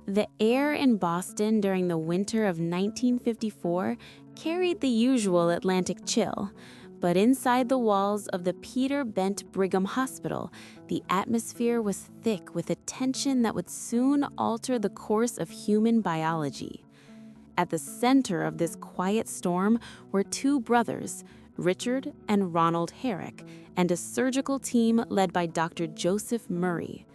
The air in Boston during the winter of 1954 carried the usual Atlantic chill, but inside the walls of the Peter Bent Brigham Hospital, the atmosphere was thick with a tension that would soon alter the course of human biology. At the center of this quiet storm were two brothers, Richard and Ronald Herrick, and a surgical team led by Dr. Joseph Murray.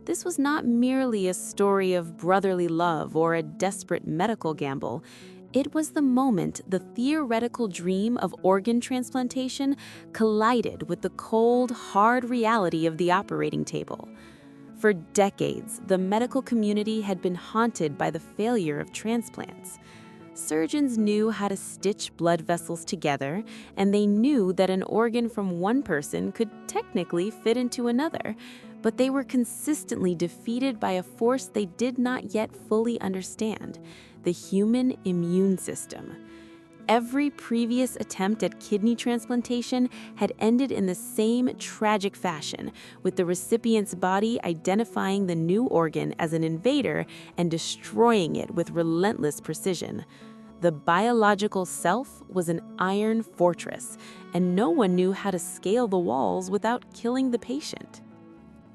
This was not merely a story of brotherly love or a desperate medical gamble. It was the moment the theoretical dream of organ transplantation collided with the cold, hard reality of the operating table. For decades, the medical community had been haunted by the failure of transplants. Surgeons knew how to stitch blood vessels together, and they knew that an organ from one person could technically fit into another, but they were consistently defeated by a force they did not yet fully understand: the human immune system. Every previous attempt at kidney transplantation had ended in the same tragic fashion, with the recipient's body identifying the new organ as an invader and destroying it with relentless precision. The biological self was an iron fortress, and no one knew how to scale the walls without killing the patient.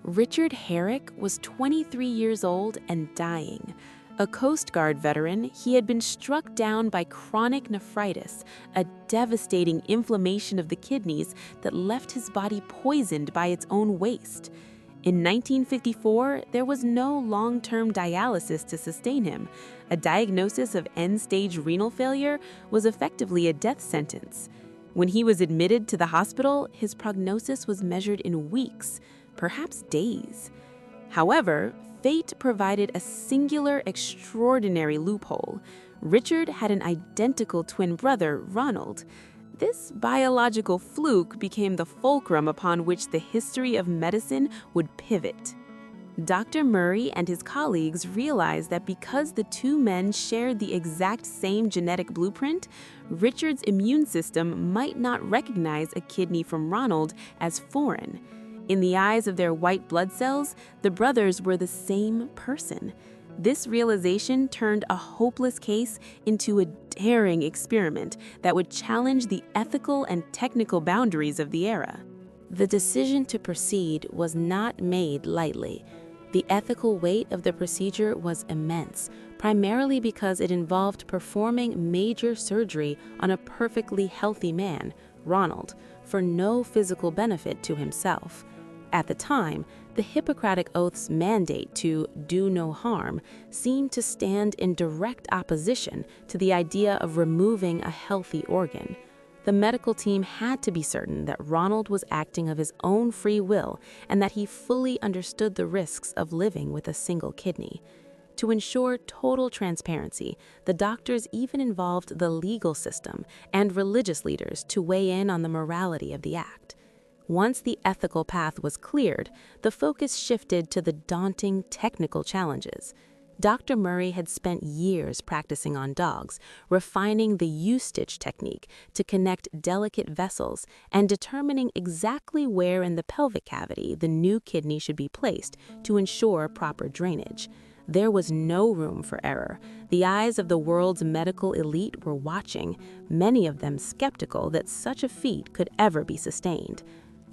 Richard Herrick was 23 years old and dying. A Coast Guard veteran, he had been struck down by chronic nephritis, a devastating inflammation of the kidneys that left his body poisoned by its own waste. In 1954, there was no long-term dialysis to sustain him. A diagnosis of end-stage renal failure was effectively a death sentence. When he was admitted to the hospital, his prognosis was measured in weeks, perhaps days. However, fate provided a singular, extraordinary loophole. Richard had an identical twin brother, Ronald. This biological fluke became the fulcrum upon which the history of medicine would pivot. Dr. Murray and his colleagues realized that because the two men shared the exact same genetic blueprint, Richard's immune system might not recognize a kidney from Ronald as foreign. In the eyes of their white blood cells, the brothers were the same person. This realization turned a hopeless case into a daring experiment that would challenge the ethical and technical boundaries of the era. The decision to proceed was not made lightly. The ethical weight of the procedure was immense, primarily because it involved performing major surgery on a perfectly healthy man, Ronald, for no physical benefit to himself. At the time, the Hippocratic Oath's mandate to do no harm seemed to stand in direct opposition to the idea of removing a healthy organ. The medical team had to be certain that Ronald was acting of his own free will and that he fully understood the risks of living with a single kidney. To ensure total transparency, the doctors even involved the legal system and religious leaders to weigh in on the morality of the act. Once the ethical path was cleared, the focus shifted to the daunting technical challenges. Dr. Murray had spent years practicing on dogs, refining the U-stitch technique to connect delicate vessels and determining exactly where in the pelvic cavity the new kidney should be placed to ensure proper drainage. There was no room for error. The eyes of the world's medical elite were watching, many of them skeptical that such a feat could ever be sustained.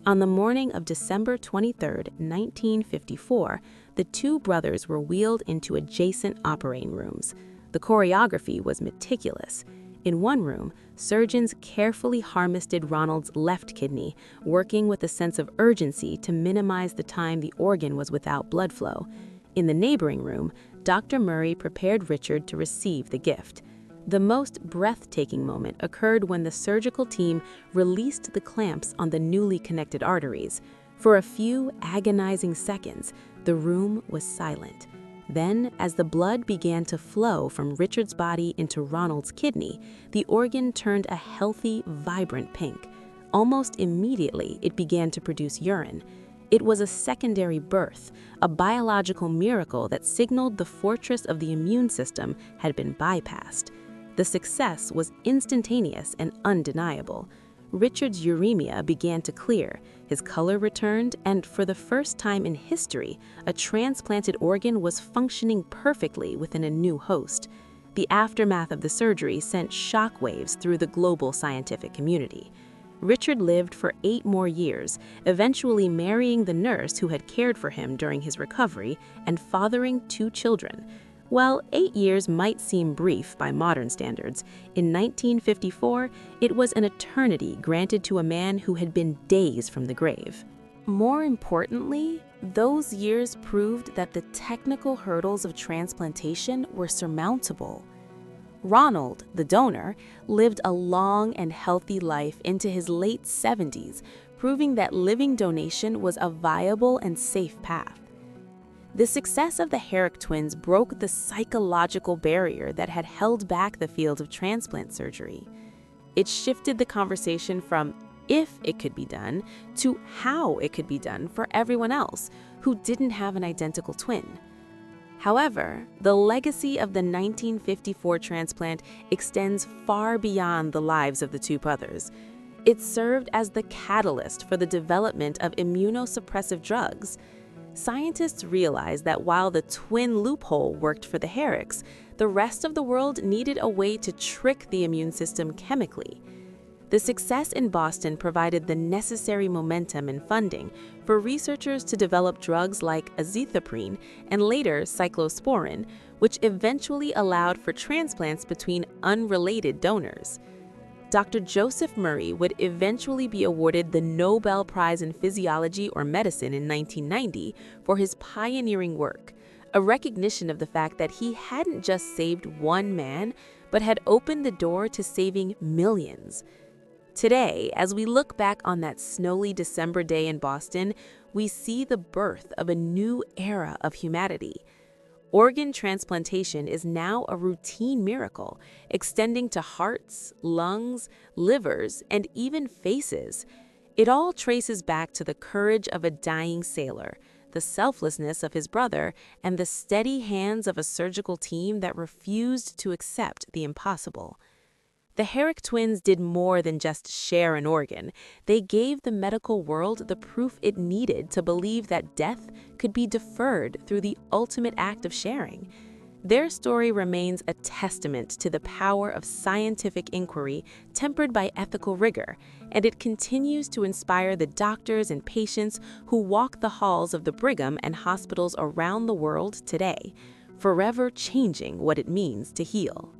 On the morning of December 23, 1954, the two brothers were wheeled into adjacent operating rooms. The choreography was meticulous. In one room, surgeons carefully harvested Ronald's left kidney, working with a sense of urgency to minimize the time the organ was without blood flow. In the neighboring room, Dr. Murray prepared Richard to receive the gift. The most breathtaking moment occurred when the surgical team released the clamps on the newly connected arteries. For a few agonizing seconds, the room was silent. Then, as the blood began to flow from Richard's body into Ronald's kidney, the organ turned a healthy, vibrant pink. Almost immediately, it began to produce urine. It was a secondary birth, a biological miracle that signaled the fortress of the immune system had been bypassed. The success was instantaneous and undeniable. Richard's uremia began to clear, his color returned, and for the first time in history, a transplanted organ was functioning perfectly within a new host. The aftermath of the surgery sent shockwaves through the global scientific community. Richard lived for 8 more years, eventually marrying the nurse who had cared for him during his recovery and fathering 2 children. While 8 years might seem brief by modern standards, in 1954, it was an eternity granted to a man who had been days from the grave. More importantly, those years proved that the technical hurdles of transplantation were surmountable. Ronald, the donor, lived a long and healthy life into his late 70s, proving that living donation was a viable and safe path. The success of the Herrick twins broke the psychological barrier that had held back the field of transplant surgery. It shifted the conversation from if it could be done to how it could be done for everyone else who didn't have an identical twin. However, the legacy of the 1954 transplant extends far beyond the lives of the 2 brothers. It served as the catalyst for the development of immunosuppressive drugs. Scientists realized that while the twin loophole worked for the Herricks, the rest of the world needed a way to trick the immune system chemically. The success in Boston provided the necessary momentum and funding for researchers to develop drugs like azathioprine and later cyclosporin, which eventually allowed for transplants between unrelated donors. Dr. Joseph Murray would eventually be awarded the Nobel Prize in Physiology or Medicine in 1990 for his pioneering work, a recognition of the fact that he hadn't just saved one man, but had opened the door to saving millions. Today, as we look back on that snowy December day in Boston, we see the birth of a new era of humanity. Organ transplantation is now a routine miracle, extending to hearts, lungs, livers, and even faces. It all traces back to the courage of a dying sailor, the selflessness of his brother, and the steady hands of a surgical team that refused to accept the impossible. The Herrick twins did more than just share an organ. They gave the medical world the proof it needed to believe that death could be deferred through the ultimate act of sharing. Their story remains a testament to the power of scientific inquiry tempered by ethical rigor, and it continues to inspire the doctors and patients who walk the halls of the Brigham and hospitals around the world today, forever changing what it means to heal.